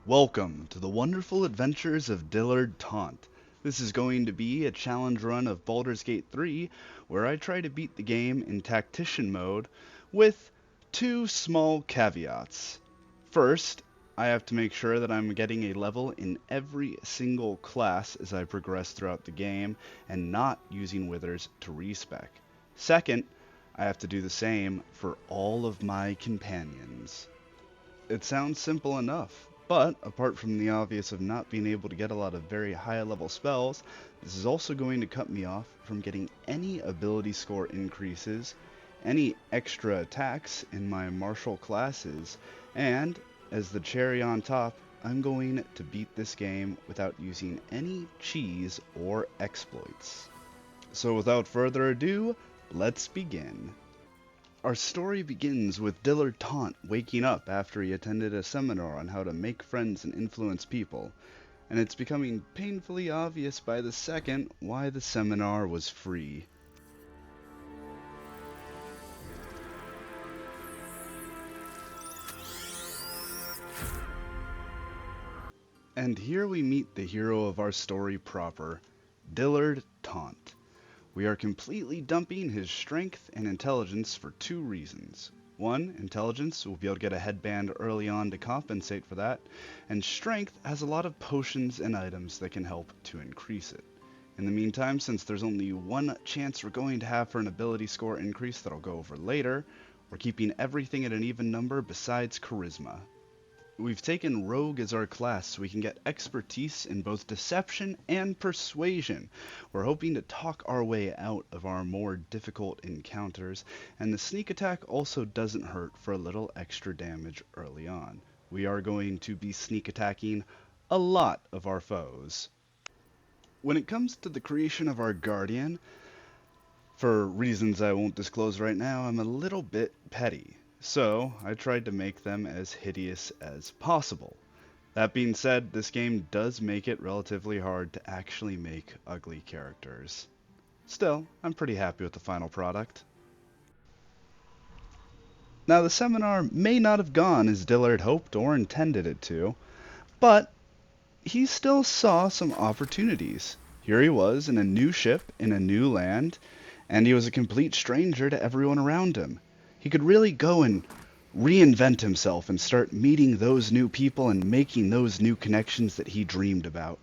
Welcome to the wonderful adventures of Dillard Taunt. This is going to be a challenge run of Baldur's Gate 3, where I try to beat the game in tactician mode with two small caveats. First, I have to make sure that I'm getting a level in every single class as I progress throughout the game and not using withers to respec. Second, I have to do the same for all of my companions. It sounds simple enough, but apart from the obvious of not being able to get a lot of very high level spells, this is also going to cut me off from getting any ability score increases, any extra attacks in my martial classes, and as the cherry on top, I'm going to beat this game without using any cheese or exploits. So without further ado, let's begin. Our story begins with Dillard Taunt waking up after he attended a seminar on how to make friends and influence people, and it's becoming painfully obvious by the second why the seminar was free. And here we meet the hero of our story proper, Dillard Taunt. We are completely dumping his strength and intelligence for two reasons. One, intelligence, we'll be able to get a headband early on to compensate for that, and strength has a lot of potions and items that can help to increase it. In the meantime, since there's only one chance we're going to have for an ability score increase that I'll go over later, we're keeping everything at an even number besides charisma. We've taken Rogue as our class so we can get expertise in both deception and persuasion. We're hoping to talk our way out of our more difficult encounters, and the sneak attack also doesn't hurt for a little extra damage early on. We are going to be sneak attacking a lot of our foes. When it comes to the creation of our Guardian, for reasons I won't disclose right now, I'm a little bit petty. So, I tried to make them as hideous as possible. That being said, this game does make it relatively hard to actually make ugly characters. Still, I'm pretty happy with the final product. Now, the seminar may not have gone as Dillard hoped or intended it to, but he still saw some opportunities. Here he was in a new ship, in a new land, and he was a complete stranger to everyone around him. He could really go and reinvent himself and start meeting those new people and making those new connections that he dreamed about.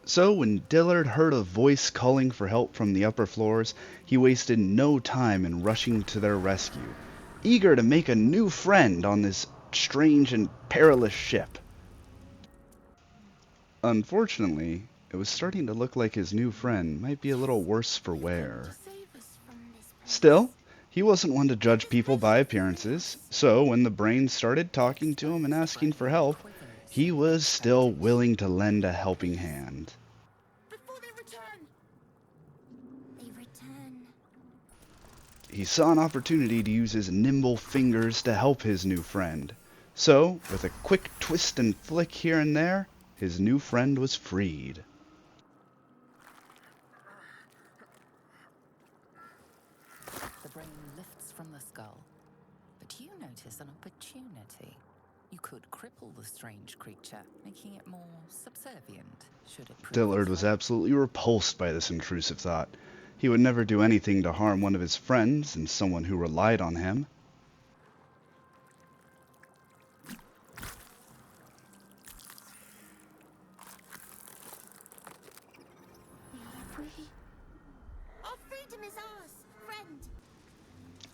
So when Dillard heard a voice calling for help from the upper floors, he wasted no time in rushing to their rescue, eager to make a new friend on this strange and perilous ship. Unfortunately, it was starting to look like his new friend might be a little worse for wear. Still, he wasn't one to judge people by appearances, so when the brain started talking to him and asking for help, he was still willing to lend a helping hand. Before they return! They return. He saw an opportunity to use his nimble fingers to help his new friend. So, with a quick twist and flick here and there, his new friend was freed. The brain lifts from the skull, but you notice an opportunity. You could cripple the strange creature, making it more subservient, should it prove Dillard its was way. absolutely repulsed by this intrusive thought. He would never do anything to harm one of his friends and someone who relied on him. We are free. Our freedom is ours, friend.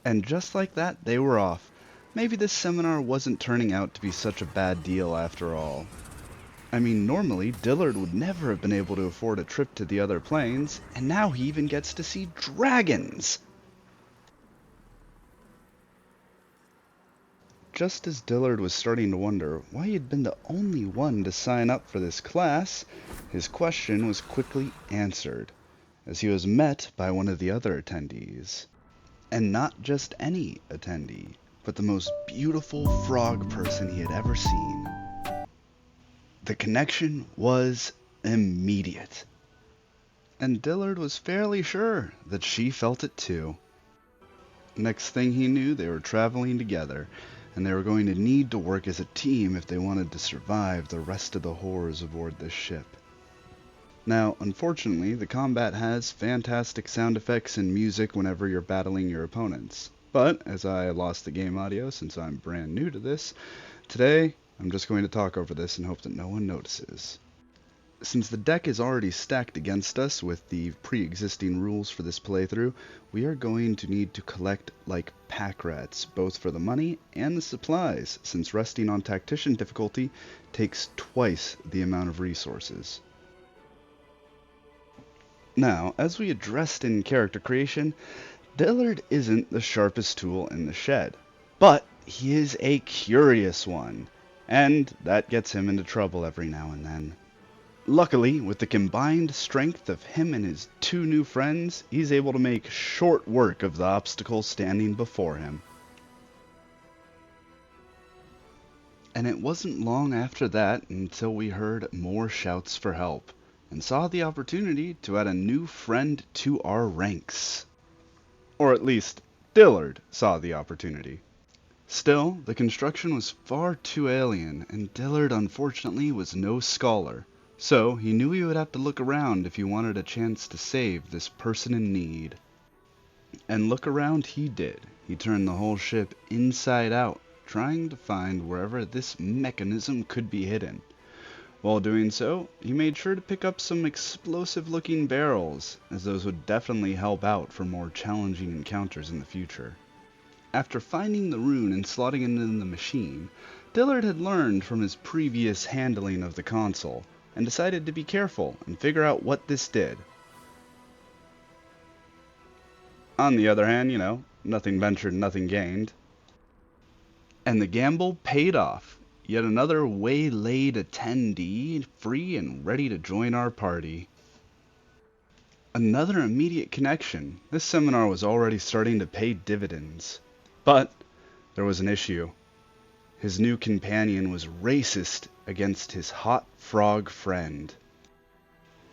And just like that, they were off. Maybe this seminar wasn't turning out to be such a bad deal after all. I mean, normally, Dillard would never have been able to afford a trip to the other planes, and now he even gets to see dragons! Just as Dillard was starting to wonder why he had been the only one to sign up for this class, his question was quickly answered, as he was met by one of the other attendees. And not just any attendee, but the most beautiful frog person he had ever seen. The connection was immediate. And Dillard was fairly sure that she felt it too. Next thing he knew, they were traveling together, and they were going to need to work as a team if they wanted to survive the rest of the horrors aboard this ship. Now, unfortunately, the combat has fantastic sound effects and music whenever you're battling your opponents. But, as I lost the game audio since I'm brand new to this, today I'm just going to talk over this and hope that no one notices. Since the deck is already stacked against us with the pre-existing rules for this playthrough, we are going to need to collect like pack rats, both for the money and the supplies, since resting on tactician difficulty takes twice the amount of resources. Now, as we addressed in character creation, Dillard isn't the sharpest tool in the shed, but he is a curious one, and that gets him into trouble every now and then. Luckily, with the combined strength of him and his two new friends, he's able to make short work of the obstacles standing before him. And it wasn't long after that until we heard more shouts for help, and saw the opportunity to add a new friend to our ranks. Or at least, Dillard saw the opportunity. Still, the construction was far too alien, and Dillard unfortunately was no scholar, so he knew he would have to look around if he wanted a chance to save this person in need. And look around he did. He turned the whole ship inside out, trying to find wherever this mechanism could be hidden. While doing so, he made sure to pick up some explosive-looking barrels, as those would definitely help out for more challenging encounters in the future. After finding the rune and slotting it in the machine, Dillard had learned from his previous handling of the console, and decided to be careful and figure out what this did. On the other hand, nothing ventured, nothing gained. And the gamble paid off. Yet another waylaid attendee, free and ready to join our party. Another immediate connection. This seminar was already starting to pay dividends. But there was an issue. His new companion was racist against his hot frog friend.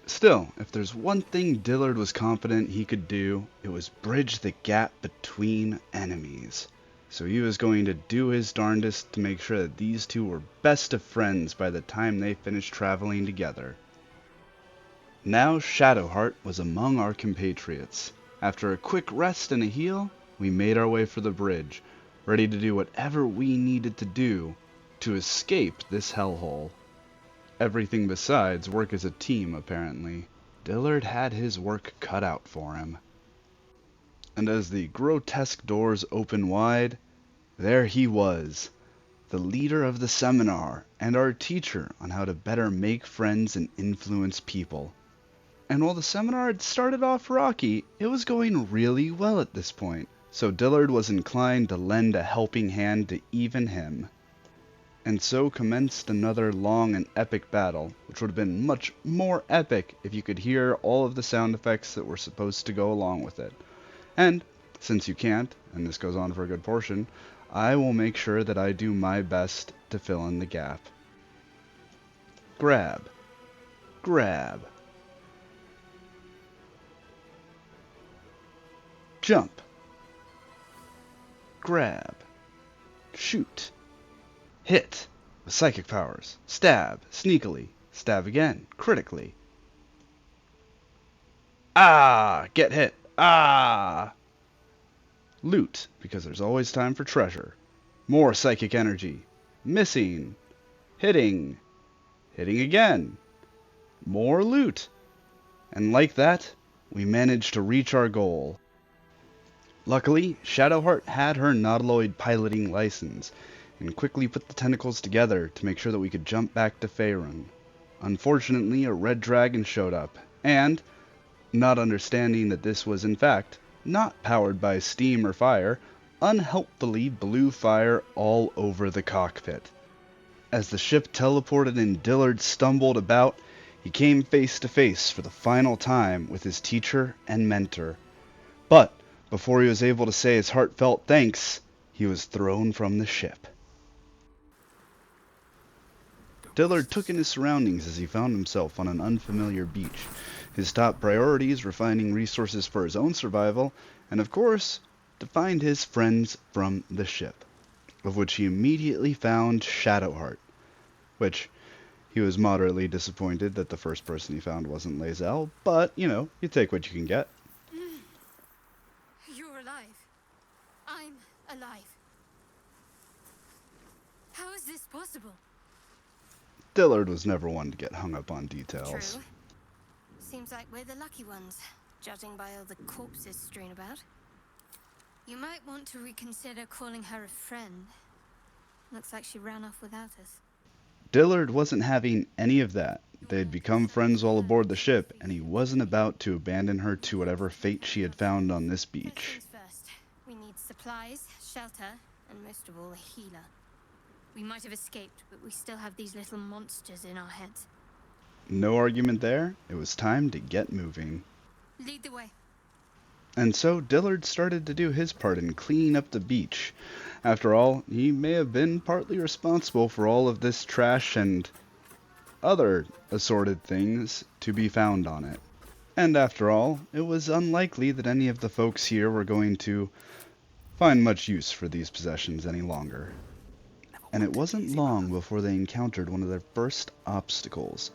Still, if there's one thing Dillard was confident he could do, it was bridge the gap between enemies. So he was going to do his darndest to make sure that these two were best of friends by the time they finished traveling together. Now Shadowheart was among our compatriots. After a quick rest and a heal, we made our way for the bridge, ready to do whatever we needed to do to escape this hellhole. Everything besides work as a team, apparently. Dillard had his work cut out for him. And as the grotesque doors opened wide, there he was, the leader of the seminar and our teacher on how to better make friends and influence people. And while the seminar had started off rocky, it was going really well at this point, so Dillard was inclined to lend a helping hand to even him. And so commenced another long and epic battle, which would have been much more epic if you could hear all of the sound effects that were supposed to go along with it. And, since you can't, and this goes on for a good portion, I will make sure that I do my best to fill in the gap. Grab. Grab. Jump. Grab. Shoot. Hit. With psychic powers. Stab. Sneakily. Stab again. Critically. Ah! Get hit. Ah! Loot, because there's always time for treasure. More psychic energy. Missing. Hitting. Hitting again. More loot. And like that, we managed to reach our goal. Luckily, Shadowheart had her nautiloid piloting license, and quickly put the tentacles together to make sure that we could jump back to Faerun. Unfortunately, a red dragon showed up, and, not understanding that this was in fact not powered by steam or fire, unhelpfully blew fire all over the cockpit. As the ship teleported and Dillard stumbled about, he came face to face for the final time with his teacher and mentor. But before he was able to say his heartfelt thanks, he was thrown from the ship. Dillard took in his surroundings as he found himself on an unfamiliar beach. His top priorities were finding resources for his own survival, and of course, to find his friends from the ship. of which he immediately found Shadowheart, which he was moderately disappointed that the first person he found wasn't Lae'zel, but, you know, you take what you can get. You're alive. I'm alive. How is this possible? Dillard was never one to get hung up on details. True. Seems like we're the lucky ones, judging by all the corpses strewn about. You might want to reconsider calling her a friend. Looks like she ran off without us. Dillard wasn't having any of that. They had become friends while aboard the ship, and he wasn't about to abandon her to whatever fate she had found on this First beach. things first. We need supplies, shelter, and most of all, a healer. We might have escaped, but we still have these little monsters in our heads. No argument there. It was time to get moving. Lead the way. And so Dillard started to do his part in cleaning up the beach. After all, he may have been partly responsible for all of this trash and other assorted things to be found on it. And after all, it was unlikely that any of the folks here were going to find much use for these possessions any longer. And it wasn't long before they encountered one of their first obstacles.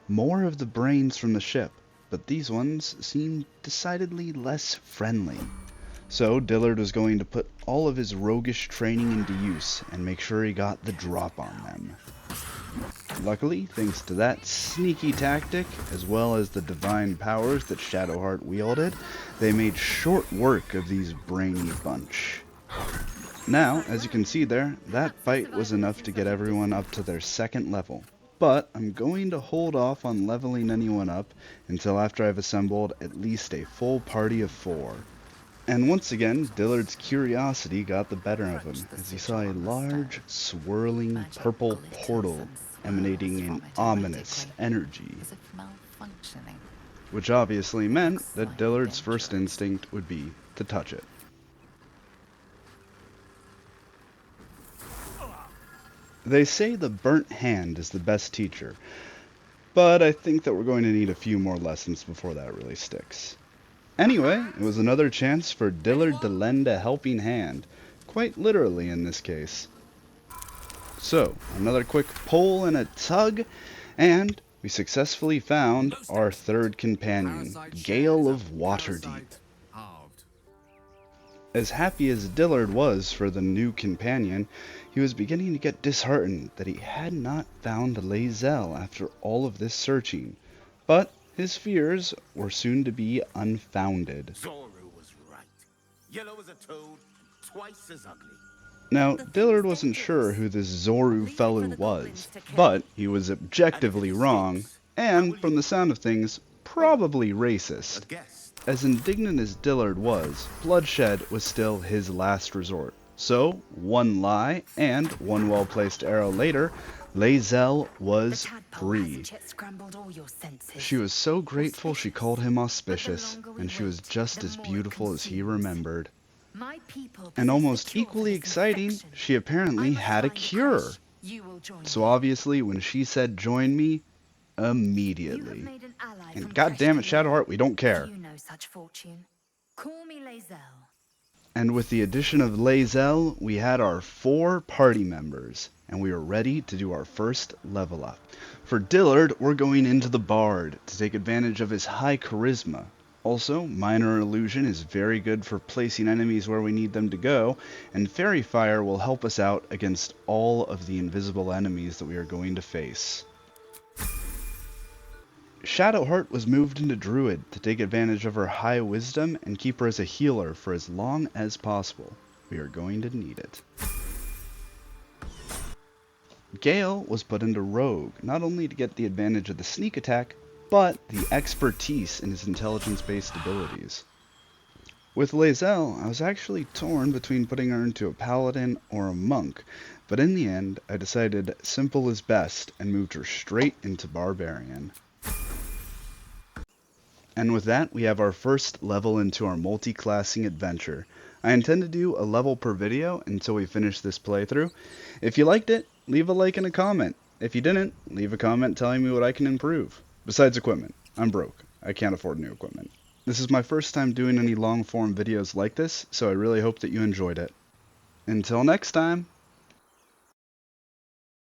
More of the brains from the ship, but these ones seemed decidedly less friendly. So Dillard was going to put all of his roguish training into use and make sure he got the drop on them. Luckily, thanks to that sneaky tactic, as well as the divine powers that Shadowheart wielded, they made short work of these brainy bunch. Now, as you can see there, that fight was enough to get everyone up to their second level. But I'm going to hold off on leveling anyone up until after I've assembled at least a full party of 4. And once again, Dillard's curiosity got the better of him as he saw a large, swirling purple portal emanating an ominous energy, which obviously meant that Dillard's first instinct would be to touch it. They say the burnt hand is the best teacher, but I think that we're going to need a few more lessons before that really sticks. Anyway, it was another chance for Dillard to lend a helping hand, quite literally in this case. So, another quick pull and a tug, and we successfully found our third companion, Gale of Waterdeep. As happy as Dillard was for the new companion, he was beginning to get disheartened that he had not found Lae'zel after all of this searching. But his fears were soon to be unfounded. Zoru was right. Yellow as a toad, twice as ugly. Now, Dillard wasn't sure who this Zoru fellow was, but he was objectively wrong, and, from the sound of things, probably racist. A guess. As indignant as Dillard was, bloodshed was still his last resort. So, one lie and one well-placed arrow later, Lae'zel was free. She was so grateful she called him auspicious, and she was just as beautiful as he remembered. And almost equally exciting, she apparently had a cure. So obviously, when she said join me, immediately. And goddammit, Shadowheart, we don't care. And with the addition of Lae'zel, we had our 4 party members, and we were ready to do our first level up. For Dillard, we're going into the Bard to take advantage of his high charisma. Also, Minor Illusion is very good for placing enemies where we need them to go, and Fairy Fire will help us out against all of the invisible enemies that we are going to face. Shadowheart was moved into Druid to take advantage of her high wisdom and keep her as a healer for as long as possible. We are going to need it. Gale was put into Rogue, not only to get the advantage of the sneak attack, but the expertise in his intelligence-based abilities. With Lae'zel, I was actually torn between putting her into a paladin or a monk, but in the end, I decided simple is best and moved her straight into barbarian. And with that, we have our first level into our multi-classing adventure. I intend to do a level per video until we finish this playthrough. If you liked it, leave a like and a comment. If you didn't, leave a comment telling me what I can improve. Besides equipment, I'm broke. I can't afford new equipment. This is my first time doing any long-form videos like this, so I really hope that you enjoyed it. Until next time!